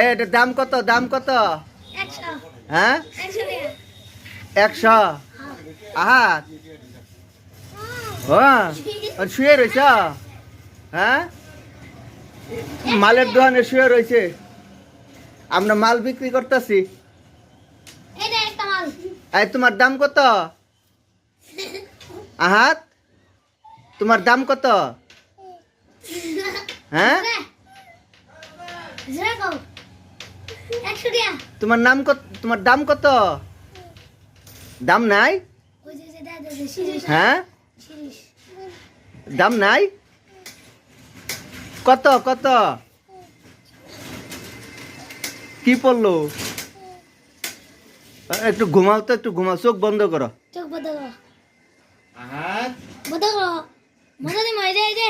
এটার দাম কত? দাম কত? 100 হ্যাঁ 100 টাকা 100। আহা ও শুয়ে রয়েছ? হ্যাঁ মালের দোকানে শুয়ে রয়েছে। আমরা মাল বিক্রি করতেছি। এটা একটা মাল এই তোমার দাম কত? আহাত তোমার দাম কত? হ্যাঁ জোরে কও 100 টাকা তোমার নাম কত? তোমার দাম কত? দাম নাই? ওই যে দাদা শিরিষ হ্যাঁ শিরিষ দাম নাই? কত কত? কি পড়লো? একটু ঘুমাও তো, একটু ঘুমাও, চোখ বন্ধ করো। চোখ বন্ধ করো আহাত বন্ধ করো মজা দি মাই দে